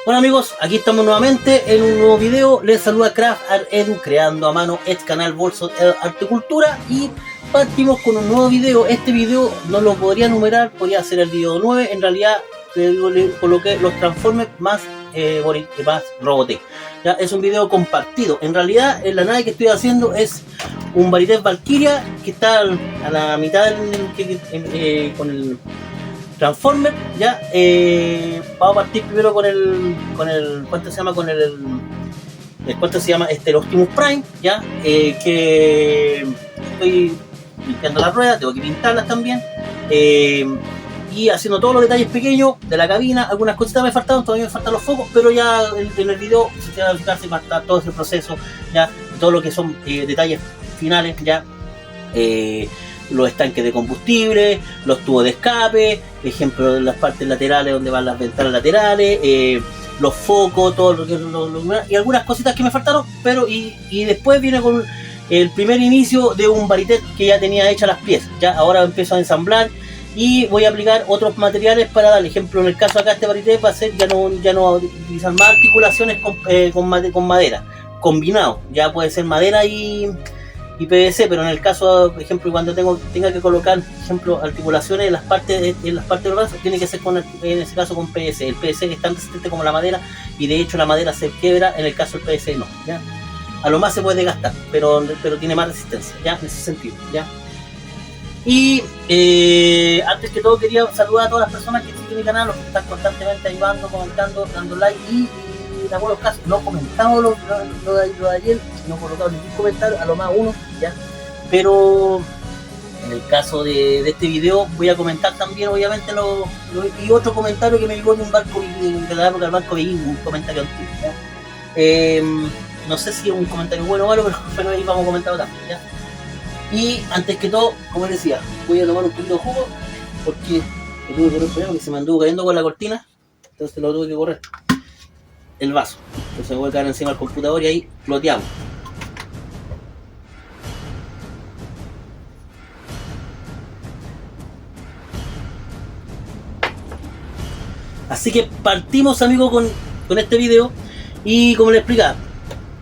Bueno amigos, aquí estamos nuevamente en un nuevo video. Les saluda Craft Art Edu, creando a mano este canal Bolso Artecultura, y partimos con un nuevo video. Este video no lo podría numerar, podría ser el video 9. En realidad le coloqué los Transformers más Robotech. Ya es un video compartido. En realidad la nave que estoy haciendo es un Varitet Valkyria que está a la mitad con el Transformer. Ya vamos a partir primero con el ¿cuánto se llama? Con el ¿cuánto se llama? El Optimus Prime, ya que estoy limpiando las ruedas, tengo que pintarlas también, y haciendo todos los detalles pequeños de la cabina. Algunas cositas me faltaron, todavía me faltan los focos, pero ya en el video se va a fijarse va a estar todo ese proceso, ya todo lo que son detalles finales, ya los estanques de combustible, los tubos de escape, ejemplo de las partes laterales donde van las ventanas laterales, los focos, todo lo que y algunas cositas que me faltaron, pero y después viene con el primer inicio de un Varitet que ya tenía hechas las piezas. Ya ahora empiezo a ensamblar y voy a aplicar otros materiales para dar ejemplo. En el caso acá este Varitet va a ser ya no utilizar más articulaciones con madera combinado, ya puede ser madera y PVC, pero en el caso, por ejemplo, cuando tenga que colocar, por ejemplo, articulaciones en las partes de los brazos, tiene que ser en ese caso con PVC. El PVC es tan resistente como la madera, y de hecho la madera se quiebra, en el caso del PVC no, ¿ya? A lo más se puede gastar, pero tiene más resistencia, ¿ya? En ese sentido, ¿ya? Y antes que todo quería saludar a todas las personas que siguen mi canal, los que están constantemente ayudando, comentando, dando like, y en algunos casos no comentamos lo de ayer, no colocamos ningún comentario, a lo más uno, ¿ya? Pero en el caso de este video voy a comentar también, obviamente, y otro comentario que me llegó en un barco, de la época del barco vikingo, un comentario antiguo, ¿ya? No sé si es un comentario bueno o malo, pero ahí vamos a comentarlo también, ¿ya? Y antes que todo, como les decía, voy a tomar un poquito de jugo, porque lo tuve que correr primero, porque se me anduvo cayendo con la cortina, entonces lo tuve que correr el vaso, entonces me voy a caer encima del computador y ahí floteamos. Así que partimos, amigos, con este video. Y como les explicaba,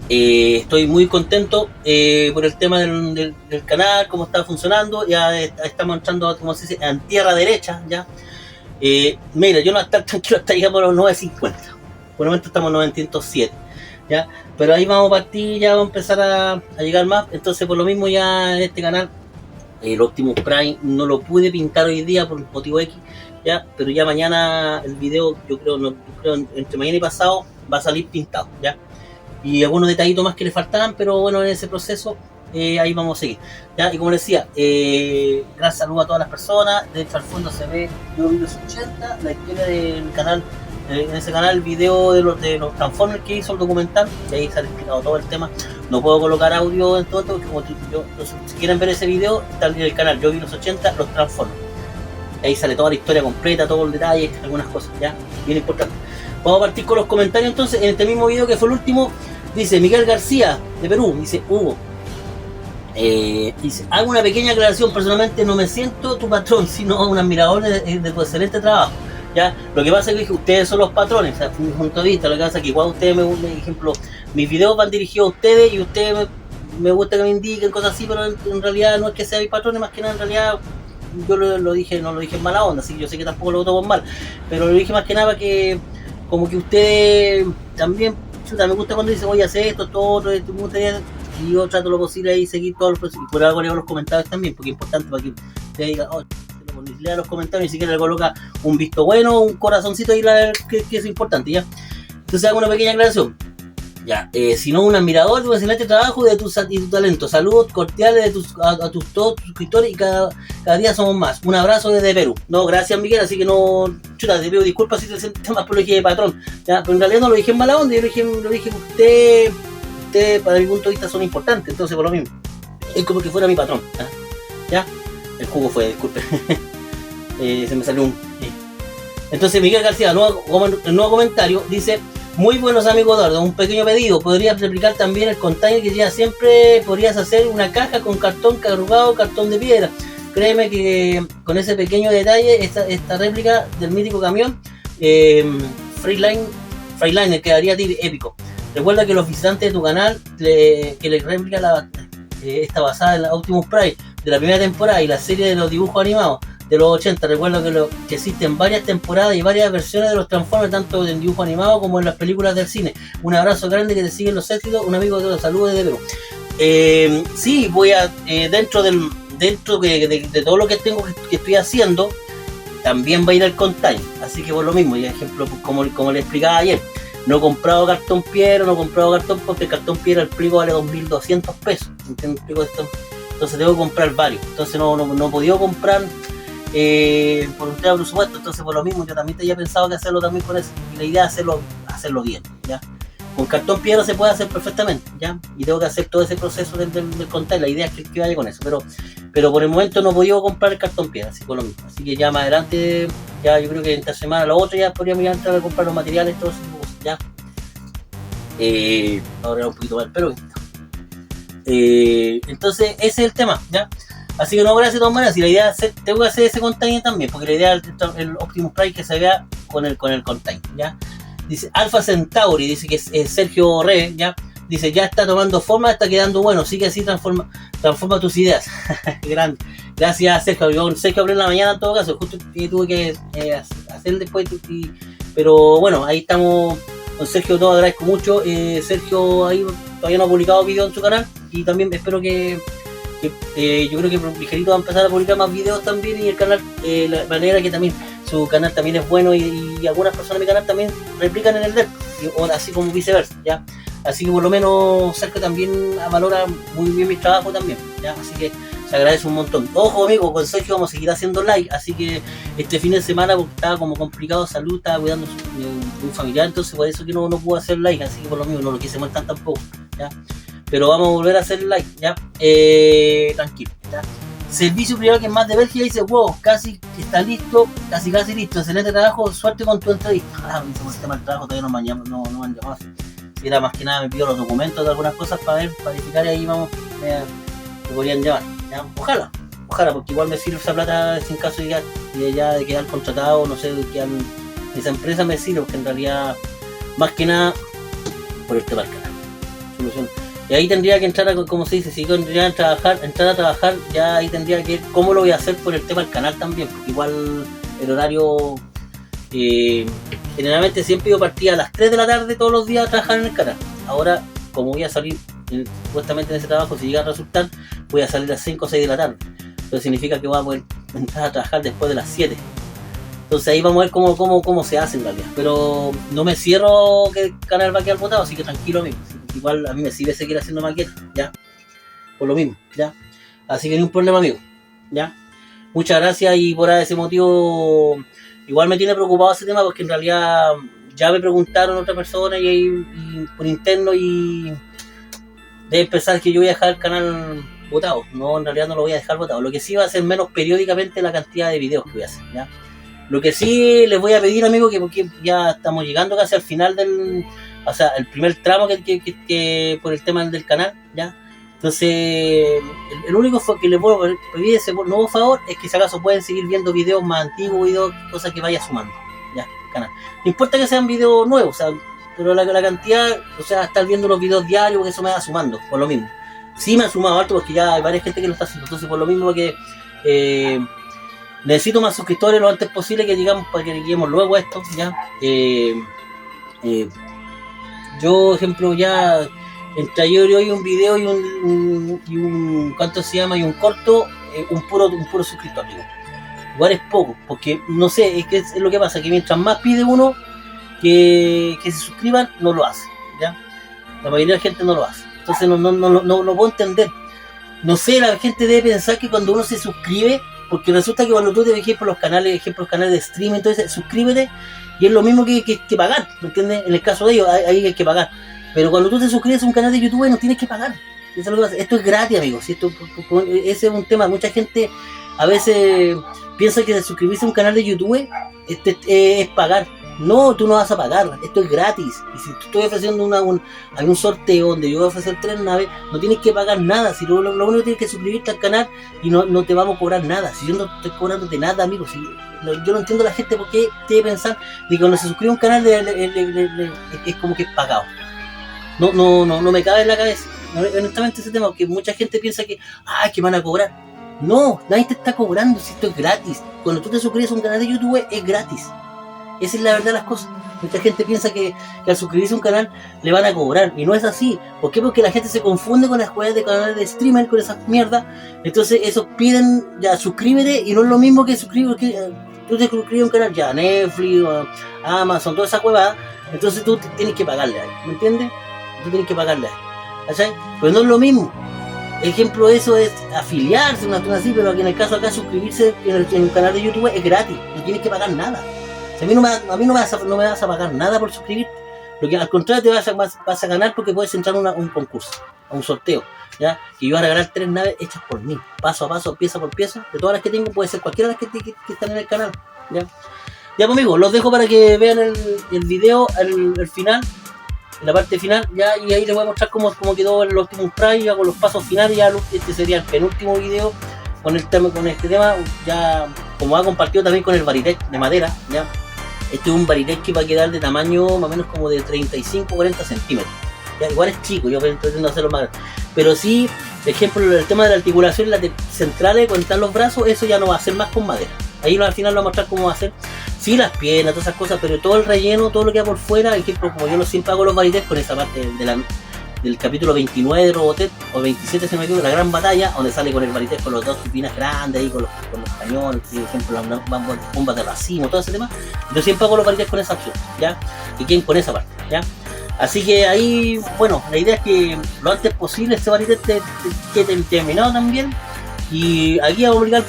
estoy muy contento por el tema del canal, cómo está funcionando. Ya estamos entrando, como se dice, en tierra derecha, ya. Mira, yo no voy a estar tranquilo hasta llegamos a los 950. Por el momento estamos en 907, ¿ya? Pero ahí vamos a partir, ya vamos a empezar a llegar más. Entonces, por lo mismo, ya en este canal, el Optimus Prime no lo pude pintar hoy día por motivo X, ¿ya? Pero ya mañana el video, yo creo entre mañana y pasado va a salir pintado, ¿ya? Y algunos detallitos más que le faltarán, pero bueno, en ese proceso ahí vamos a seguir, ¿ya? Y como les decía, gracias, saludo a todas las personas. De hecho, al fondo se ve Yo Vi Los 80, la historia del canal. En ese canal el video de los Transformers que hizo el documental, y ahí se ha explicado todo el tema. No puedo colocar audio en todo esto, porque entonces, si quieren ver ese video, está en el canal Yo Vi Los 80, los Transformers. Ahí sale toda la historia completa, todos los detalles, algunas cosas, ya, bien importante. Vamos a partir con los comentarios entonces. En este mismo video que fue el último, dice Miguel García de Perú, dice Hugo, dice: hago una pequeña aclaración, personalmente no me siento tu patrón, sino un admirador de tu excelente trabajo. ¿Ya? Lo que pasa es que ustedes son los patrones, o sea, desde mi punto de vista. Lo que pasa es que igual ustedes ejemplo, mis videos van dirigidos a ustedes, y ustedes me gusta que me indiquen cosas así, pero en realidad no es que sea mis patrones, más que nada en realidad yo lo dije, no lo dije en mala onda, así que yo sé que tampoco lo tomo mal, pero lo dije más que nada que como que ustedes también, chuta, me gusta cuando dicen voy a hacer esto, todo otro, me gustaría, y yo trato lo posible ahí seguir todos los procesos, y por algo leo los comentarios también, porque es importante para que ustedes digan, lea los comentarios, y si quiere le coloca un visto bueno, un corazoncito ahí, que es importante, ¿ya? Entonces hago una pequeña aclaración, ya, sino un admirador de tu excelente trabajo y tu talento. Saludos cordiales a todos tus suscriptores, y cada día somos más. Un abrazo desde Perú. No, gracias Miguel, así que no, chuta, te pido disculpas si te sientes más por lo que dije de patrón, ¿ya? Pero en realidad no lo dije en mala onda, yo lo dije que usted para mi punto de vista son importantes, entonces por lo mismo, es como que fuera mi patrón, ¿ya? El jugo fue, disculpe. Se me salió un... Entonces Miguel García, el nuevo comentario, dice: muy buenos amigos Eduardo, un pequeño pedido, podrías replicar también el container que ya siempre podrías hacer una caja con cartón arrugado, cartón de piedra. Créeme que con ese pequeño detalle, esta réplica del mítico camión Freeline Freeliner quedaría épico. Recuerda que los visitantes de tu canal, que les réplica está basada en la Optimus Prime de la primera temporada y la serie de los dibujos animados de los 80. Recuerda que existen varias temporadas y varias versiones de los Transformers, tanto en dibujo animado como en las películas del cine. Un abrazo grande, que te siguen los éxitos. Un amigo de los saludos desde Perú. Sí, voy a dentro de todo lo que tengo que estoy haciendo, también va a ir al Container. Así que por lo mismo, y ejemplo, como le explicaba ayer, no he comprado cartón piedra, porque el cartón piedra el pliego vale 2.200 pesos. ¿Entiendes? Entonces tengo que comprar varios. Entonces no he podido comprar por un tema de presupuesto. Entonces por lo mismo yo también tenía pensado que hacerlo también con eso. Y la idea es hacerlo bien, ¿ya? Con cartón piedra se puede hacer perfectamente, ¿ya? Y tengo que hacer todo ese proceso del container. La idea es que vaya con eso. Pero por el momento no he podido comprar el cartón piedra, así por lo mismo. Así que ya más adelante, ya yo creo que esta semana, la otra, ya podríamos ir a entrar a comprar los materiales, todo eso, ¿ya? Ahora era un poquito mal, pero entonces ese es el tema, ¿ya? Así que no voy a hacer de todas maneras. Y la idea es tengo que hacer ese container también, porque la idea es el Optimus Prime que se vea con el container, ¿ya? Dice Alpha Centauri, dice que es Sergio Re, ¿ya? Dice, ya está tomando forma, está quedando bueno, sigue así, transforma tus ideas. Grande. Gracias, Sergio. Yo con Sergio hablé en la mañana en todo caso, justo tuve que hacer después, pero bueno, ahí estamos con Sergio, todo agradezco mucho. Sergio ahí todavía no ha publicado videos en su canal, y también espero que yo creo que ligerito va a empezar a publicar más videos también, y el canal, la manera que también su canal también es bueno, y algunas personas de mi canal también replican en el de, o así como viceversa, ¿ya? Así que por lo menos Sergio también valora muy bien mi trabajo también, ¿ya? Así que se agradece un montón. Ojo, amigo, con Sergio vamos a seguir haciendo live, así que este fin de semana, porque estaba como complicado de salud, estaba cuidando de un familiar, entonces por eso que no pudo hacer live, así que por lo mismo no lo quise molestar tampoco, ¿ya? Pero vamos a volver a hacer live, ¿ya? Tranquilo, ¿ya? Servicio privado que es más de Bélgica dice, wow, casi está listo, casi listo, excelente trabajo, suerte con tu entrevista. Me hizo el tema del trabajo, todavía no me han llamado. Si era más que nada me pidió los documentos de algunas cosas para verificar, y ahí vamos, me podrían llevar, ¿ya? Ojalá, porque igual me sirve esa plata sin caso de quedar contratado, no sé, esa empresa me sirve, porque en realidad, más que nada, por este tema del canal. Solución. Y ahí tendría que entrar, como se dice, si tendría que entrar a trabajar, ya ahí tendría que ver cómo lo voy a hacer por el tema del canal también, porque igual el horario, generalmente siempre yo partía a las 3 de la tarde todos los días a trabajar en el canal. Ahora, como voy a salir supuestamente en ese trabajo, si llega a resultar, voy a salir a las 5 o 6 de la tarde. Entonces significa que voy a poder entrar a trabajar después de las 7. Entonces ahí vamos a ver cómo se hace en realidad. Pero no me cierro que el canal va a quedar botado, así que tranquilo, amigo. Igual a mí me sirve seguir haciendo maquetas, ¿ya? Por lo mismo, ¿ya? Así que ni un problema, amigo, ¿ya? Muchas gracias, y por ese motivo igual me tiene preocupado ese tema, porque en realidad ya me preguntaron otra persona y por interno, y debe pensar que yo voy a dejar el canal botado. No, en realidad no lo voy a dejar botado. Lo que sí va a ser menos periódicamente la cantidad de videos que voy a hacer, ¿ya? Lo que sí les voy a pedir, amigo, que porque ya estamos llegando casi al final el primer tramo que por el tema del canal, ¿ya? Entonces, el único que les puedo pedir ese nuevo favor es que si acaso pueden seguir viendo videos más antiguos, cosas que vaya sumando, ¿ya? El canal. No importa que sean videos nuevos, pero la cantidad, estar viendo los videos diarios, porque eso me va sumando, por lo mismo. Sí me ha sumado alto, porque ya hay varias gente que lo está haciendo, entonces por lo mismo que necesito más suscriptores lo antes posible, que llegamos para que lleguemos luego a esto, ¿ya? Yo, ejemplo, ya entre ayer y hoy un video y un ¿cuánto se llama? Y un corto, un puro suscriptor, digo. Igual es poco, porque no sé, es lo que pasa, que mientras más pide uno que se suscriban, no lo hace, ¿ya? La mayoría de la gente no lo hace. Entonces no puedo entender. No sé, la gente debe pensar que cuando uno se suscribe, porque resulta que cuando tú te ves por los canales de streaming, entonces suscríbete, y es lo mismo que pagar, ¿me entiendes? En el caso de ellos, ahí hay que pagar. Pero cuando tú te suscribes a un canal de YouTube, no tienes que pagar. Esto es gratis, amigos. Ese es un tema. Mucha gente a veces piensa que suscribirse a un canal de YouTube es pagar. No, tú no vas a pagar, esto es gratis. Y si tú estoy ofreciendo hay un sorteo donde yo voy a ofrecer 3 naves, no tienes que pagar nada. Si lo único que tienes que suscribirte al canal y no te vamos a cobrar nada. Si yo no estoy cobrándote nada, amigo. Si, yo no entiendo a la gente por qué debe pensar de que cuando se suscribe a un canal es como que es pagado. No me cabe en la cabeza. Honestamente ese tema, que mucha gente piensa que que van a cobrar. No, nadie te está cobrando si esto es gratis. Cuando tú te suscribes a un canal de YouTube es gratis. Esa es la verdad de las cosas. Mucha gente piensa que al suscribirse a un canal le van a cobrar, y no es así. ¿Por qué? Porque la gente se confunde con las juegas de canales de streamer, con esas mierdas. Entonces esos piden, ya suscríbete, y no es lo mismo que suscribir, que tú te suscribes a un canal, ya Netflix, Amazon, toda esa huevada. Entonces tú tienes que pagarle a él, ¿me entiendes? Tú tienes que pagarle a él, ¿cachai? Pero no es lo mismo. Ejemplo de eso es afiliarse, una cosa así, pero aquí en el caso acá suscribirse en un canal de YouTube es gratis, no tienes que pagar nada. A mí no me vas a pagar nada por suscribirte. Lo que al contrario te vas a ganar, porque puedes entrar a un concurso, a un sorteo, ¿ya? Que yo voy a regalar 3 naves hechas por mí, paso a paso, pieza por pieza. De todas las que tengo, puede ser cualquiera de las que están en el canal, ¿ya? Ya, pues, amigos, los dejo para que vean el video, el final, en la parte final, ya, y ahí les voy a mostrar cómo quedó el Optimus Prime, ya con los pasos finales. Ya este sería el penúltimo video con este tema, ya como ha compartido también con el Varitech de madera, ya. Este es un Varitech que va a quedar de tamaño más o menos como de 35-40 centímetros. Ya, igual es chico, yo pretendo hacerlo más grande. Pero sí, por ejemplo, el tema de la articulación, las centrales, conectar los brazos, eso ya no va a ser más con madera. Ahí al final lo voy a mostrar cómo va a ser. Sí, las piernas, todas esas cosas, pero todo el relleno, todo lo que va por fuera, ejemplo, como yo siempre hago los Varitech con esa parte del capítulo 29 de Robotech, o 27 se me equivoco, la gran batalla, donde sale con el Varitech con los 2 tubinas grandes ahí, con los cañones, por ejemplo, las bombas de racimo, todo ese tema. Yo siempre hago los Varitech con esa opción, ¿ya? Y quien con esa parte, ¿ya? Así que ahí, bueno, la idea es que lo antes posible este Varitech quede terminado también. Y aquí vamos a aplicar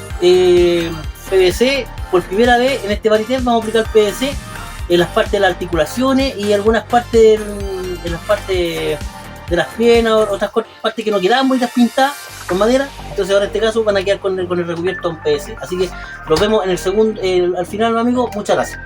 PVC por primera vez en este Varitech. Vamos a aplicar PVC en las partes de las articulaciones y algunas partes en las partes de las piernas, otras partes que no quedaban bonitas pintadas con madera. Entonces ahora en este caso van a quedar con el recubierto en PVC. Así que nos vemos en el segundo, al final, amigos. Muchas gracias.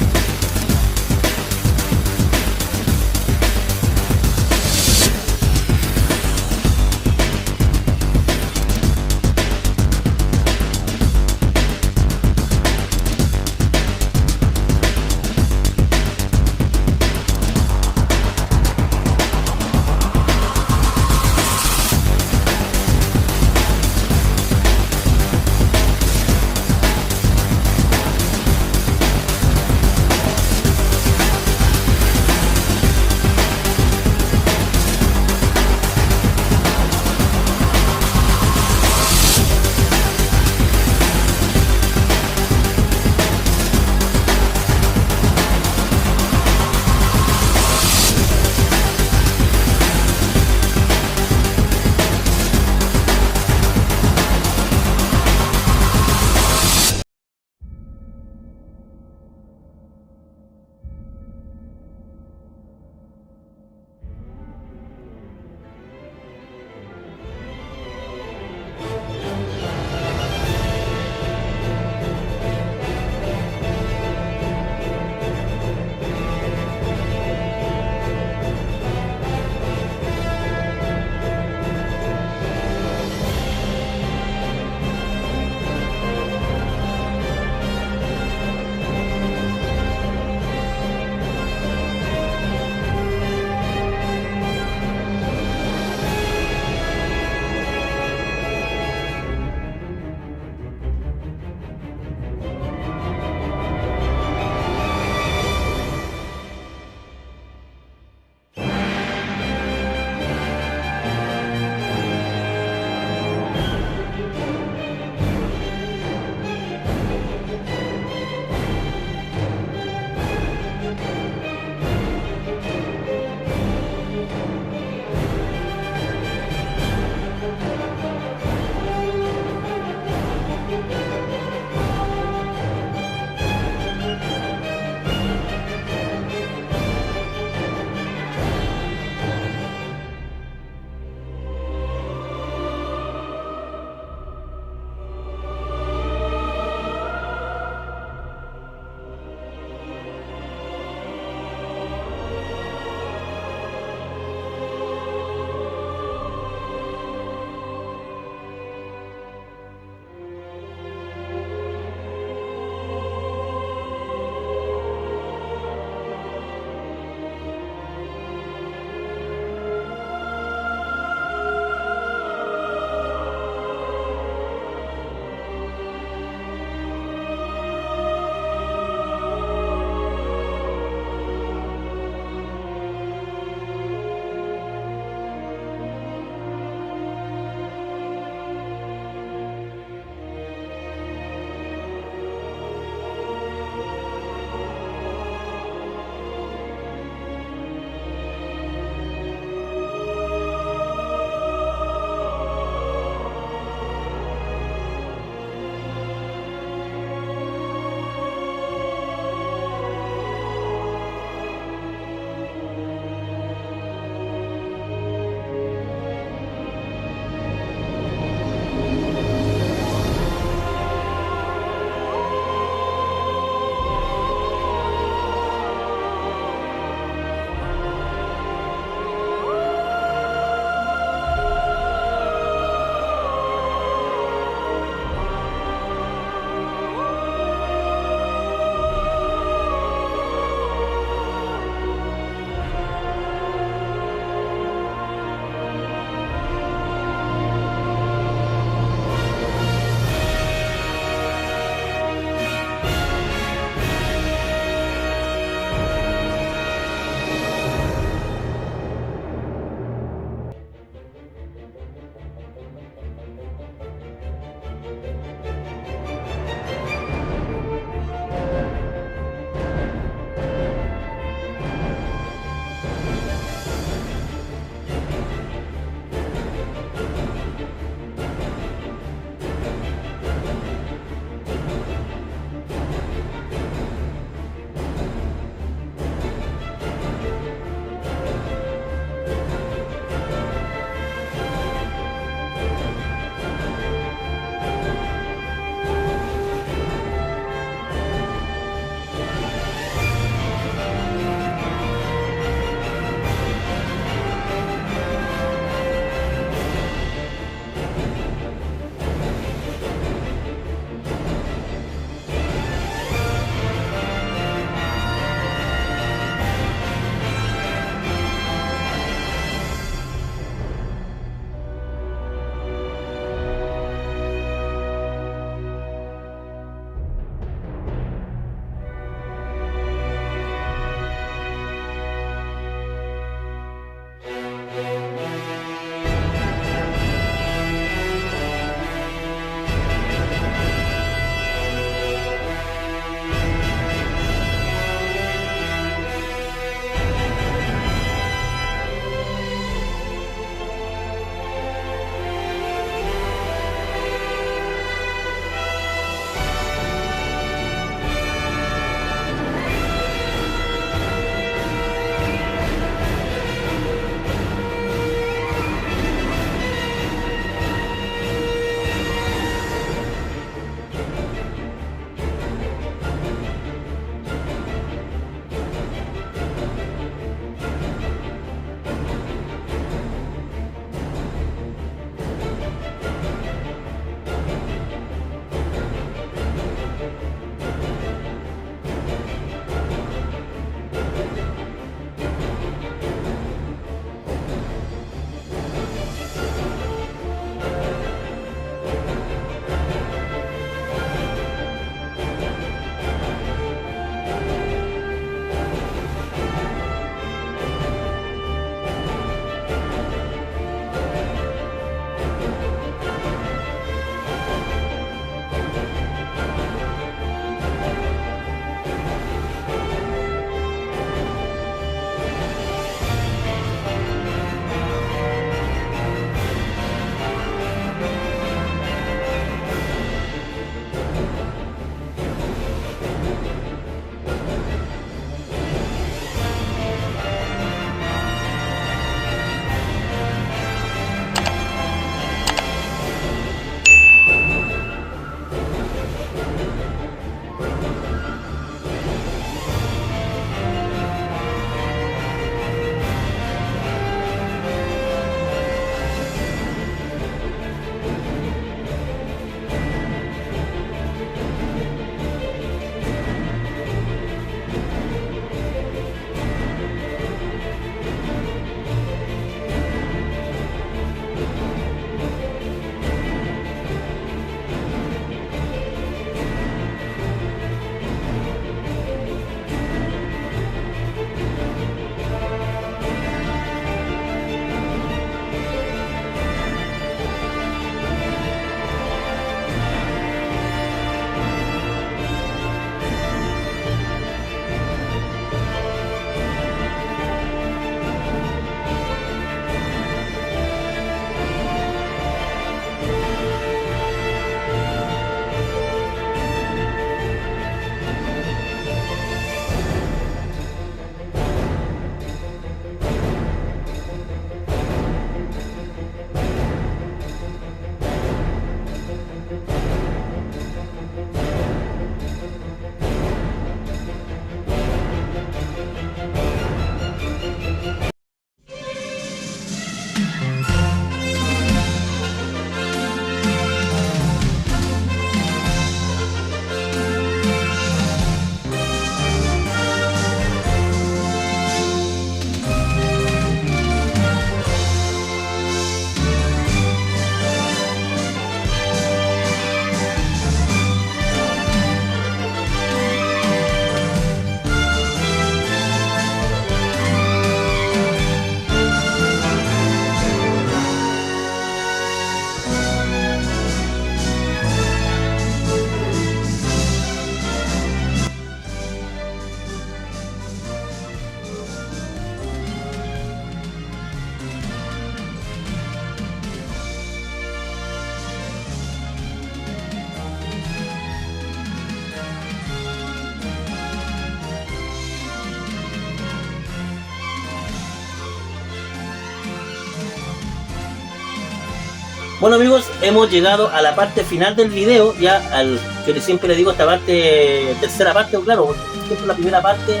Bueno amigos, hemos llegado a la parte final del video, ya al que siempre le digo esta parte, tercera parte, claro, porque siempre la primera parte,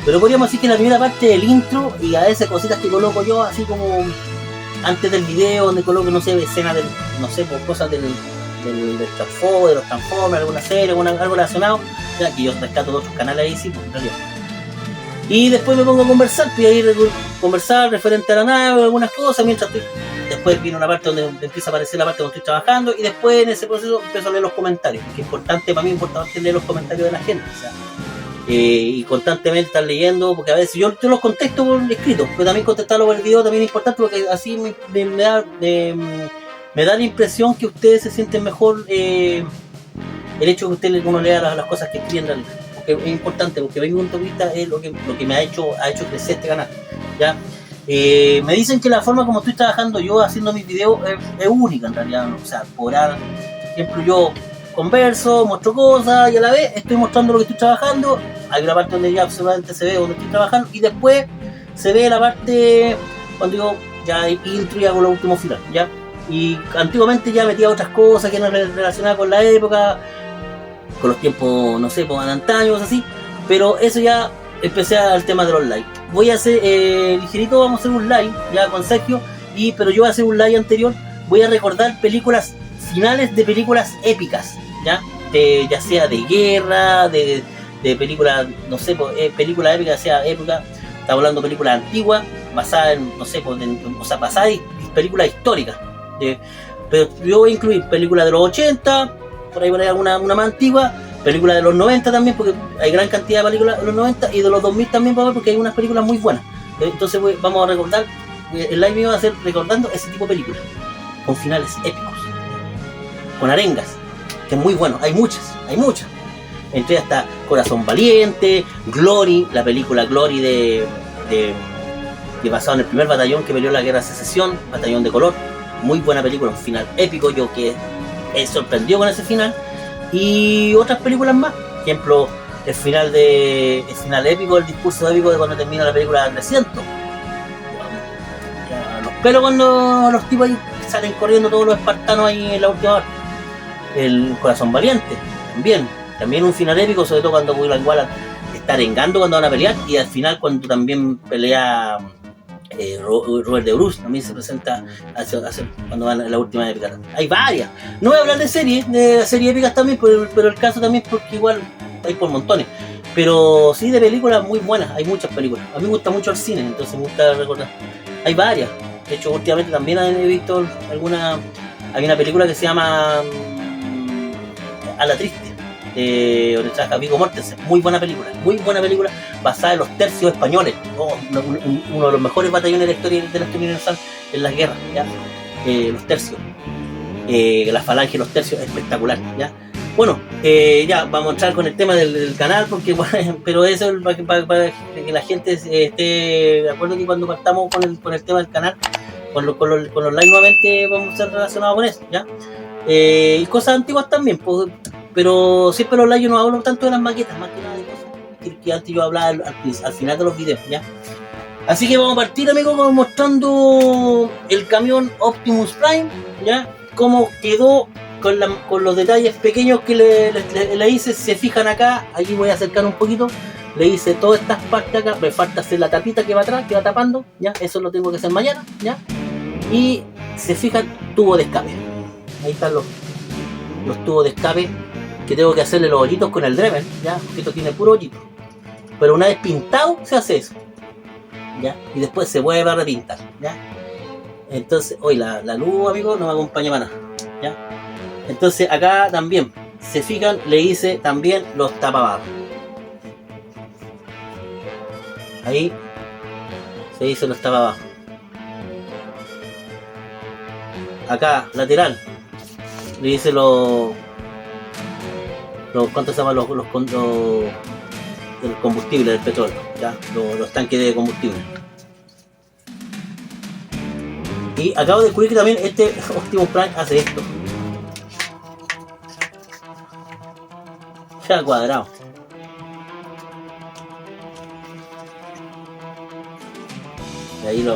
pero podríamos decir que la primera parte del intro y a veces cositas que coloco yo así como antes del video, donde coloco, no sé, escenas del, no sé, por cosas del Transformers, de los Transformers, alguna serie, algo relacionado, ya que yo rescato de otros canales ahí, sí, pues, en realidad. Y después me pongo a conversar, pues ahí conversar referente a la nave, algunas cosas, mientras estoy. Después viene una parte donde empieza a aparecer la parte donde estoy trabajando y después en ese proceso empiezo a leer los comentarios, que es importante, para mí es importante leer los comentarios de la gente, o sea, y constantemente estar leyendo, porque a veces yo los contesto por escrito, pero también contestarlo por el video también es importante porque así me da la impresión que ustedes se sienten mejor, el hecho de que uno lea las cosas que escriben, porque es importante, porque desde mi punto de vista es lo que me ha hecho crecer este canal, ¿ya? Me dicen que la forma como estoy trabajando yo haciendo mis videos es única en realidad, ¿no? O sea, por ejemplo, yo converso, muestro cosas y a la vez estoy mostrando lo que estoy trabajando. Hay una parte donde ya absolutamente se ve donde estoy trabajando y después se ve la parte cuando yo ya intro y hago lo último final, ¿ya? Y antiguamente ya metía otras cosas que eran relacionadas con la época, con los tiempos, no sé, pues antaños, así, pero eso ya empecé al tema de los live. Voy a hacer, ligerito vamos a hacer un live ya con Sergio, pero yo voy a hacer un live anterior, voy a recordar películas finales de películas épicas, ya sea de guerra, de películas, no sé, películas épicas, sea época, estamos hablando de películas antiguas, basadas en, no sé, o sea, basadas en películas históricas, pero yo voy a incluir películas de los 80, por ahí alguna más antigua, películas de los 90 también, porque hay gran cantidad de películas de los 90 y de los 2000 también, porque hay unas películas muy buenas. Entonces vamos a recordar, el live mío va a ser recordando ese tipo de películas, con finales épicos, con arengas, que es muy bueno, hay muchas. Entre hasta Corazón Valiente, Glory, la película Glory que basado en el primer batallón que peleó la guerra de secesión, Batallón de Color, muy buena película, un final épico, yo que sorprendió con ese final. Y otras películas más, por ejemplo, el final épico, el discurso épico de cuando termina la película del desierto. Los pelos cuando los tipos ahí salen corriendo todos los espartanos ahí en la última hora. El Corazón Valiente, también un final épico, sobre todo cuando igual está arengando cuando van a pelear, y al final cuando también pelea Robert de Bruce, también se presenta cuando van a la última épica. Hay varias, no voy a hablar de series épicas también, pero el caso también porque igual hay por montones, pero sí de películas muy buenas, hay muchas películas. A mí me gusta mucho el cine, entonces me gusta recordar, hay varias. De hecho últimamente también he visto hay una película que se llama A la Triste, donde trabaja Viggo Mortensen, muy buena película, basada en los tercios españoles, uno de los mejores batallones de la historia universal en las guerras, ¿ya? Los tercios, la falange y los tercios, espectacular, ¿ya? Bueno, ya vamos a entrar con el tema del canal, porque bueno, pero eso es para que la gente esté de acuerdo, que cuando partamos con el tema del canal, con los live nuevamente vamos a estar relacionados con eso, ¿ya? Y cosas antiguas también, pues, pero siempre los live yo no hablo tanto de las maquetas, más que nada de cosas que antes yo hablaba al final de los videos, ¿ya? Así que vamos a partir, amigos, mostrando el camión Optimus Prime, ¿ya? Cómo quedó con los detalles pequeños que le hice. Se fijan acá, aquí voy a acercar un poquito, le hice todas estas partes acá, me falta hacer la tapita que va atrás, que va tapando, ¿ya? Eso lo tengo que hacer mañana, ¿ya? Y se fijan, tubo de escape, ahí están los tubos de escape, que tengo que hacerle los hoyitos con el Dremel, ¿ya? Porque esto tiene puro hoyito, pero una vez pintado se hace eso, ¿ya? Y después se vuelve a repintar, ¿ya? Entonces, hoy la luz, amigo, no me acompaña para nada, ¿ya? Entonces acá también, se fijan, le hice también los tapabarros. Ahí se hizo los tapabarros. Acá, lateral, le hice ¿cuánto se llama? Los del combustible, del petróleo, ¿ya? Los tanques de combustible. Y acabo de descubrir que también este Optimus Prime hace esto. Ya cuadrado. Y ahí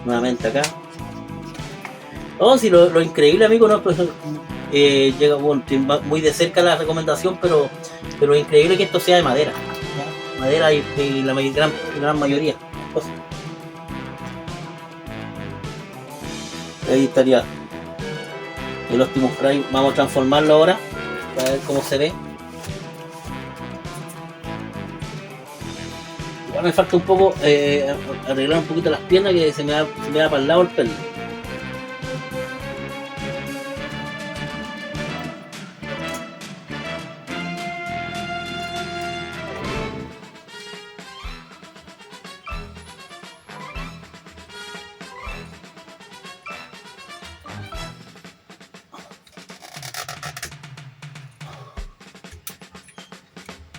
nuevamente acá. Oh, sí, lo increíble, amigo, no, pues, llega bueno, muy de cerca la recomendación, pero es increíble que esto sea de madera, ¿ya? Madera y la gran mayoría. Pues, ahí estaría el Optimus Prime. Vamos a transformarlo ahora para ver cómo se ve. Igual me falta un poco arreglar un poquito las piernas, que se me da para el lado el pelo.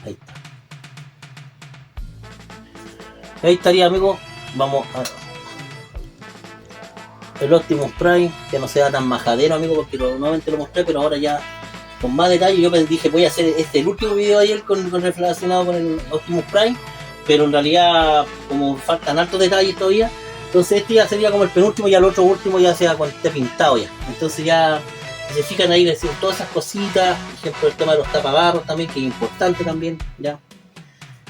Ahí está. Ahí estaría, amigo. Vamos a el Optimus Prime, que no sea tan majadero, amigo, porque nuevamente lo mostré, pero ahora ya con más detalle. Yo dije, voy a hacer el último video de ayer con relacionado con el Optimus Prime, pero en realidad, como faltan altos detalles todavía, entonces este ya sería como el penúltimo, y el otro último ya sea cuando esté pintado ya. Entonces ya, si se fijan ahí, decir todas esas cositas, por ejemplo el tema de los tapabarros también, que es importante también, ya.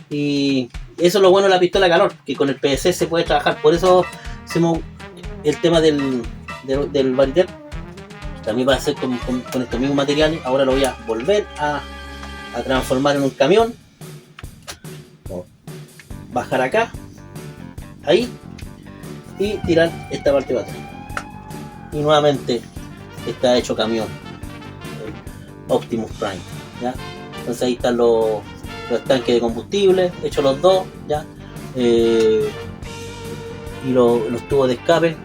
Y eso es lo bueno de la pistola de calor, que con el PVC se puede trabajar. Por eso hacemos el tema del Varitel, también va a ser con estos mismos materiales. Ahora lo voy a volver a transformar en un camión. Bajar acá, ahí, y tirar esta parte de atrás. Y nuevamente está hecho camión, el Optimus Prime, ¿ya? Entonces ahí están los tanques de combustible, hechos los dos, ¿ya? Y los tubos de escape,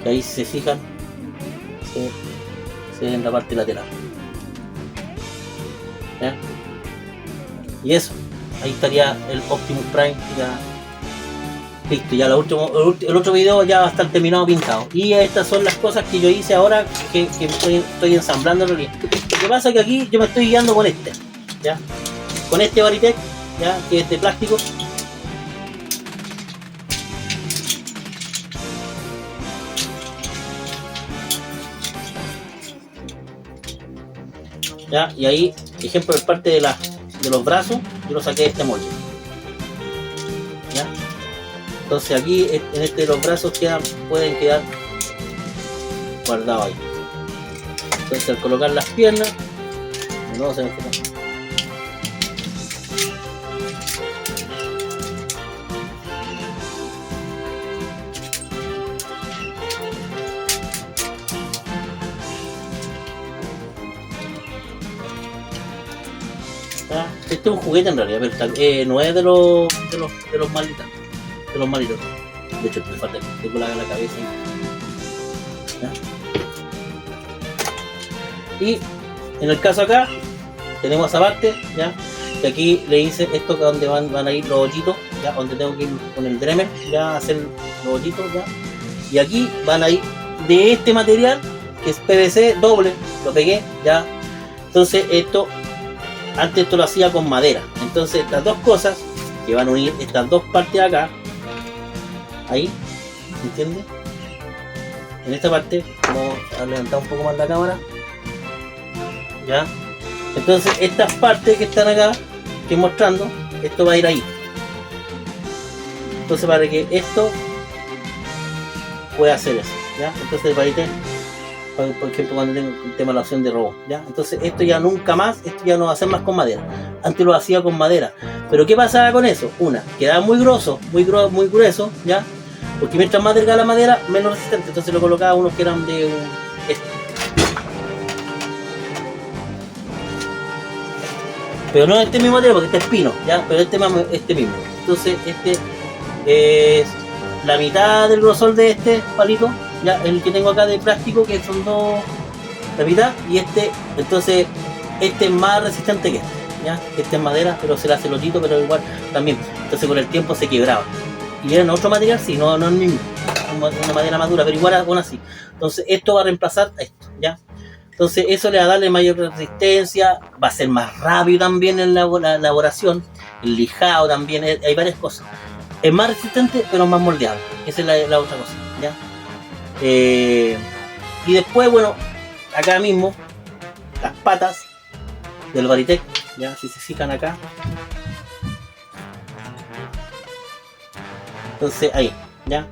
que ahí si se fijan se ven en la parte lateral, ¿ya? Y eso, ahí estaría el Optimus Prime ya listo. Ya el otro video ya va a estar terminado pintado. Y estas son las cosas que yo hice ahora, que estoy ensamblando en realidad. Lo que pasa es que aquí yo me estoy guiando con este, ¿ya? Con este Varitek, ¿ya? Que es de plástico. ¿Ya? Y ahí, ejemplo, de parte de los brazos, yo lo saqué de este molde, ¿ya? Entonces aquí en este de los brazos pueden quedar guardados ahí. Entonces al colocar las piernas, no se me enfoca. Este es un juguete en realidad, pero no es de los malitos. De los malitos. De hecho, me falta tengo la cabeza. ¿Ya? Y en el caso acá, tenemos esa parte, ¿ya? Y aquí le hice esto, que donde van a ir los hoyitos, ¿ya? Donde tengo que ir con el Dremel, ya, a hacer los hoyitos, ¿ya? Y aquí van a ir de este material, que es PVC doble, lo pegué, ¿ya? Entonces esto, antes esto lo hacía con madera. Entonces estas dos cosas que van a unir estas dos partes de acá, ahí, ¿entiendes? En esta parte, vamos a levantar un poco más la cámara, ¿ya? Entonces estas partes que están acá, que estoy mostrando, esto va a ir ahí. Entonces para que esto pueda hacer eso, ¿ya? Entonces para que, por ejemplo, cuando tengo el tema de la opción de robot, ¿ya? Entonces esto ya nunca más, esto ya no va a ser más con madera. Antes lo hacía con madera, pero ¿qué pasaba con eso? Una, quedaba muy grueso, ¿ya? Porque mientras más delgada la madera, menos resistente. Entonces lo colocaba unos que eran de pero no este mismo material, porque este es pino, ¿ya? Pero este mismo. Entonces este es la mitad del grosor de este palito, ya, el que tengo acá de plástico, que son dos, la mitad, y entonces este es más resistente que este, ¿ya? Este es madera, pero se le hace el hoyito, pero igual también. Entonces con el tiempo se quebraba. Y era otro material, sí, no el mismo, una madera madura, pero igual aún así. Entonces esto va a reemplazar a esto, ¿ya? Entonces eso le va a darle mayor resistencia, va a ser más rápido también en la elaboración, el lijado también, hay varias cosas. Es más resistente, pero más moldeable. Esa es la otra cosa, ¿ya? Y después, bueno, acá mismo, las patas del Varitec, ya, si se fijan acá. Entonces ahí, ya.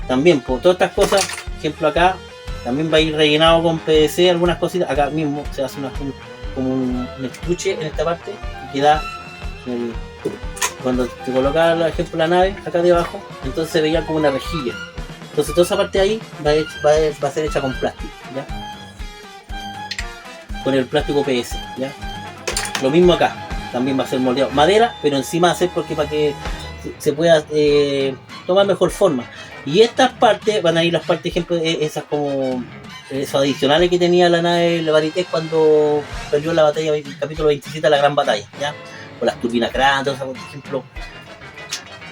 También, por todas estas cosas, por ejemplo acá, también va a ir rellenado con PVC algunas cositas. Acá mismo se hace como un estuche en esta parte y queda cuando te coloca, por ejemplo, la nave acá debajo, entonces se veía como una rejilla. Entonces toda esa parte de ahí va a ser hecha con plástico, ¿ya? Con el plástico PS, ¿ya? Lo mismo acá, también va a ser moldeado. Madera, pero encima hacer porque para que se pueda tomar mejor forma. Y estas partes van a ir las partes, ejemplo, esas como esos adicionales que tenía la nave de Varitec cuando perdió la batalla, el capítulo 27 de la gran batalla, ¿ya? Con las turbinas grandes, por ejemplo.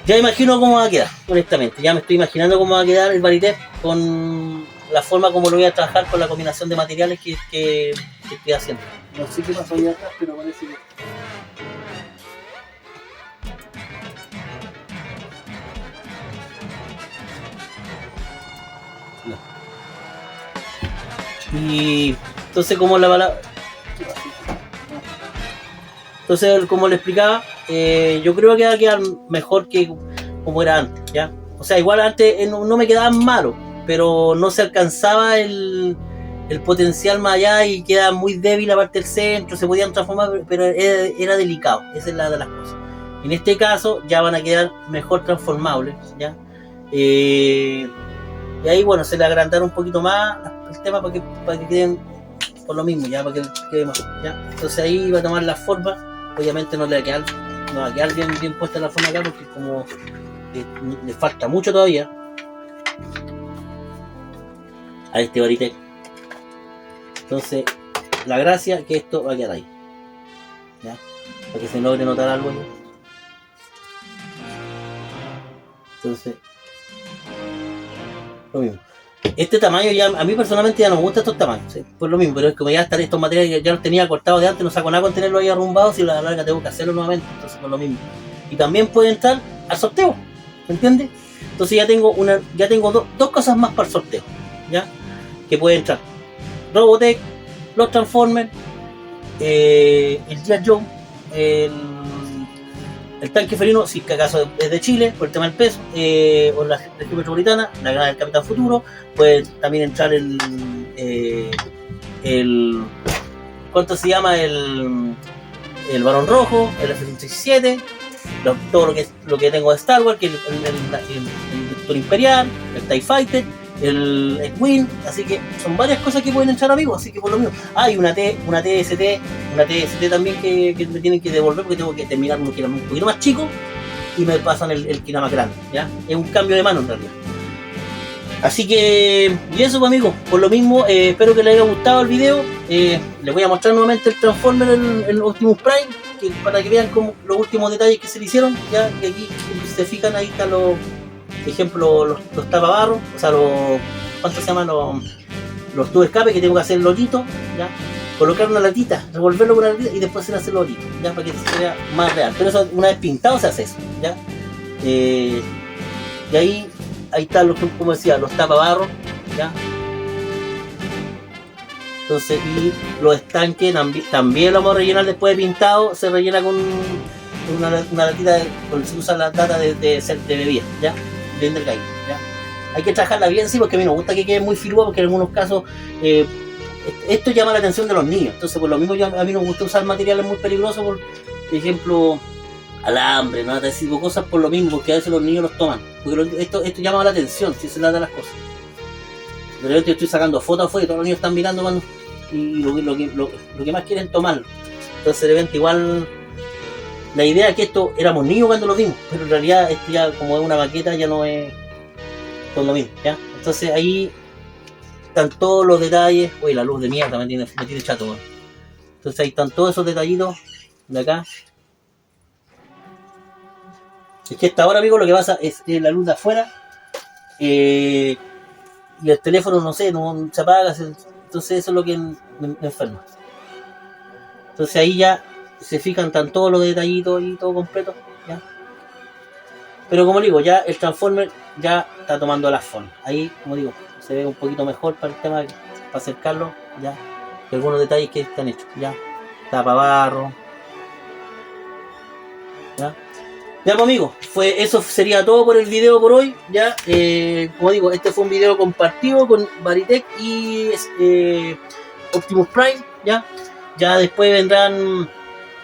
Ya imagino cómo va a quedar, honestamente. Ya me estoy imaginando cómo va a quedar el Varitec con la forma como lo voy a trabajar con la combinación de materiales que estoy haciendo. No sé qué pasó allá atrás, pero parece que... Y entonces, como la palabra... Entonces, como le explicaba, yo creo que va a quedar mejor que como era antes, ¿ya? O sea, igual antes no me quedaban malos, pero no se alcanzaba el potencial más allá y queda muy débil la parte del centro, se podían transformar, pero era delicado, esa es la de las cosas. En este caso ya van a quedar mejor transformables, ¿ya? Y ahí, bueno, se le agrandaron un poquito más el tema para que queden por lo mismo, ya, para que quede mejor, ¿ya? Entonces ahí va a tomar la forma. Obviamente no le va a quedar bien puesta la forma acá porque como le falta mucho todavía a este Varitec. Entonces la gracia es que esto va a quedar ahí, ¿ya? Para que se logre notar algo ahí. Entonces lo mismo. Este tamaño ya, a mí personalmente ya no me gustan estos tamaños, ¿sí? Pues lo mismo, pero es como ya están estos materiales, ya los tenía cortados de antes, no saco nada con tenerlos ahí arrumbados y a la larga tengo que hacerlo nuevamente, entonces por lo mismo. Y también puede entrar al sorteo, ¿me entiendes? Entonces ya tengo dos cosas más para el sorteo, ¿ya? Que puede entrar Robotech, los Transformers, el G.I. Joe, el tanque felino, si que acaso es de Chile, por el tema del peso, o la región metropolitana, la gran del Capitán Futuro, puede también entrar el ¿cuánto se llama? El Barón Rojo, el F-117, todo lo que tengo de Star Wars, que el Doctor Imperial, el TIE Fighter, el X-Wing, así que son varias cosas que pueden entrar, amigos, así que por lo menos hay una TST también que me tienen que devolver porque tengo que terminar uno que era un poquito más chico y me pasan el que era más grande, ¿ya? Es un cambio de mano en realidad. Así que, y eso, pues, amigos, por lo mismo, espero que les haya gustado el video. Les voy a mostrar nuevamente el Transformer en Optimus Prime, para que vean los últimos detalles que se le hicieron, ya que aquí, si se fijan, ahí están los, por ejemplo, los tapabarros, o sea, ¿cuánto se llaman? Los tubos de escape, que tengo que hacer el hoyito, ya, colocar una latita, revolverlo con una latita y después hacer el hoyito, ya, para que se vea más real. Pero eso, una vez pintado, se hace eso, ya. Y ahí están como decía, los tapabarros, ya. Entonces, y los estanques también lo vamos a rellenar después de pintado, se rellena con una latita, se usa la lata de bebida, ya, bien delgadita, ya. Hay que trabajarla bien, sí, porque a mí me gusta que quede muy filuda, porque en algunos casos esto llama la atención de los niños. Entonces, por lo mismo, a mí no me gusta usar materiales muy peligrosos, por ejemplo, alambre, ¿no? Decir cosas por lo mismo, porque a veces los niños los toman, porque esto llama la atención, si se trata de las cosas. De repente estoy sacando fotos afuera y todos los niños están mirando y lo que más quieren tomar. Entonces, de repente, igual la idea es que esto éramos niños cuando lo vimos, pero en realidad esto ya, como es una maqueta, ya no es todo lo mismo, ¿ya? Entonces ahí están todos los detalles. Uy, la luz de mierda me tiene chato, ¿no? Entonces ahí están todos esos detallitos de acá. Es que hasta ahora, amigos, lo que pasa es la luz de afuera y el teléfono, no sé, no se apaga, entonces eso es lo que me enferma. Entonces ahí ya se fijan, están todos los detallitos y todo completo, ¿ya? Pero como digo, ya el Transformer ya está tomando las fondos. Ahí, como digo, se ve un poquito mejor para el tema, para acercarlo, ya, y algunos detalles que están hechos, ya, tapa barro, ya. Ya pues amigos, eso sería todo por el video por hoy, ya, como digo, este fue un video compartido con Varitech y Optimus Prime, ya después vendrán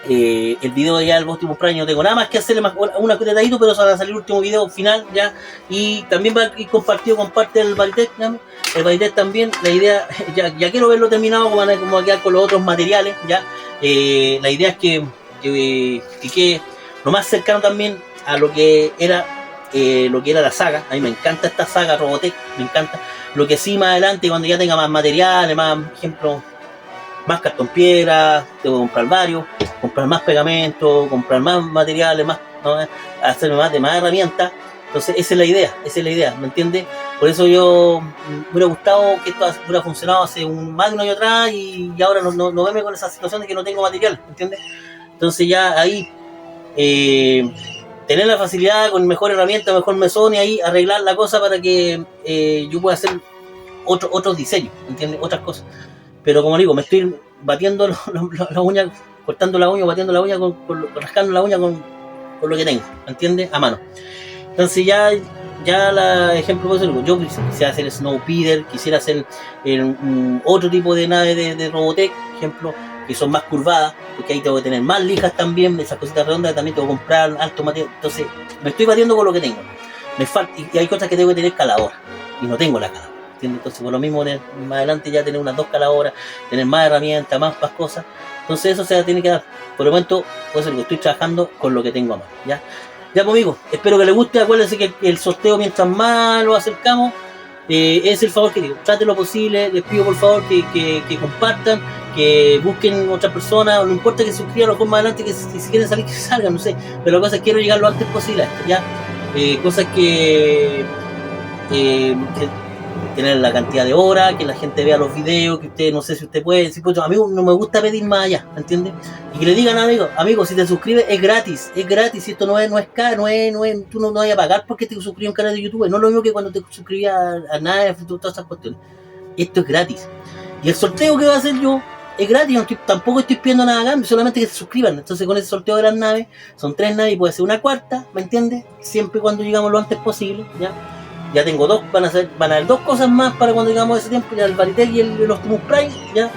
el video ya del Optimus Prime, no tengo nada más que hacerle más una detallito, pero va a salir el último video final, ya, y también va a ir compartido con parte del Varitech, ¿ya? El Varitech también, la idea, ya quiero verlo terminado, como va a quedar con los otros materiales, ya, la idea es que lo más cercano también a lo que era la saga. A mí me encanta esta saga Robotech, me encanta. Lo que sí, más adelante, cuando ya tenga más materiales, más ejemplos, más cartón piedra, tengo que comprar varios, comprar más pegamento, comprar más materiales, más, ¿no? Hacerme más herramientas. Entonces esa es la idea, ¿me entiendes? Por eso yo me hubiera gustado que esto hubiera funcionado hace más de un año atrás, y ahora no verme con esa situación de que no tengo material, ¿me entiendes? Entonces ya ahí tener la facilidad con mejor herramienta, mejor mesón, y ahí arreglar la cosa para que yo pueda hacer otros diseños, ¿entiendes? Otras cosas. Pero como digo, me estoy batiendo la uña, cortando la uña, batiendo la uña, rascando la uña con lo que tengo, ¿entiendes? A mano. Entonces ya ejemplo, por ejemplo, yo quisiera hacer Snowpeeder, quisiera hacer otro tipo de nave de Robotech, ejemplo, que son más curvadas, porque ahí tengo que tener más lijas también, esas cositas redondas, también tengo que comprar alto material. Entonces me estoy batiendo con lo que tengo. Me falta, y hay cosas que tengo que tener caladora, y no tengo la caladora, ¿entiendes? Entonces por lo mismo más adelante ya tener unas 2 caladoras, tener más herramientas, más cosas. Entonces eso se tiene que dar. Por el momento, pues estoy trabajando con lo que tengo a mano, ¿ya? Ya pues amigos, espero que les guste. Acuérdense que el sorteo, mientras más lo acercamos, es el favor que digo. Traten lo posible, les pido por favor que compartan, que busquen otra persona, no importa que se suscriban a lo mejor más adelante, que si quieren salir, que salgan, no sé, pero la cosa es que quiero llegar lo antes posible a esto, ya. Cosas que tener la cantidad de horas, que la gente vea los videos, que usted, no sé si usted puede, si pues, a mí no me gusta pedir más allá, ¿entiendes? Y que le digan, amigos, si te suscribes es gratis, y esto no es caro, tú no vas a pagar porque te suscribes a un canal de YouTube, no es lo mismo que cuando te suscribías a nada, todas esas cuestiones. Esto es gratis. Y el sorteo que voy a hacer yo es gratis, tampoco estoy pidiendo nada a cambio, solamente que se suscriban. Entonces con ese sorteo de las naves, son 3 naves y puede ser una cuarta, ¿me entiendes? Siempre y cuando llegamos lo antes posible, ¿ya? Ya tengo 2, van a haber 2 cosas más para cuando llegamos a ese tiempo, ya el Varitech y el Optimus Prime, ¿ya?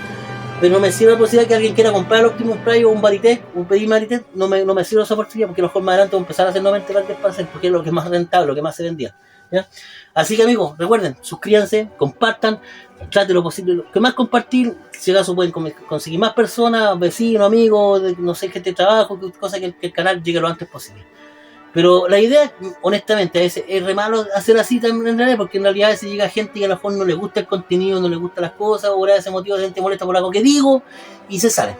Pero no me sirve la posibilidad que alguien quiera comprar el Optimus Prime o un Varitech, un pedir Varitech, no me sirve esa oportunidad, porque a lo mejor más adelante voy a empezar a hacer 90 Varitech para hacer, porque es lo que es más rentable, lo que más se vendía, ¿ya? Así que amigos, recuerden, suscríbanse, compartan, traten lo posible, lo que más compartir, si acaso pueden conseguir más personas, vecinos, amigos, no sé, gente de trabajo, cosa que el canal llegue lo antes posible. Pero la idea, honestamente, a veces es re malo hacer así también en realidad, porque en realidad a veces llega gente y a lo mejor no le gusta el contenido, no le gustan las cosas, o por ese motivo la gente molesta por algo que digo y se sale.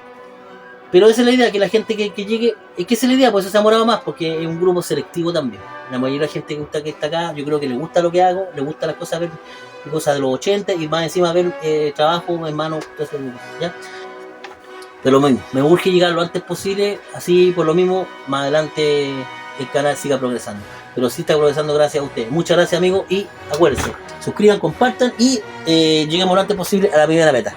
Pero esa es la idea, que la gente que llegue, es que esa es la idea, pues eso se ha demorado más, porque es un grupo selectivo también. La mayoría de la gente que está acá, yo creo que le gusta lo que hago, le gusta las cosas, ver cosas de los 80 y más encima ver trabajo en mano, ¿ya? Pero lo mismo, me urge llegar lo antes posible, así por lo mismo, más adelante el canal siga progresando. Pero sí está progresando gracias a ustedes. Muchas gracias amigos, y acuérdense, suscriban, compartan y lleguemos lo antes posible a la primera meta.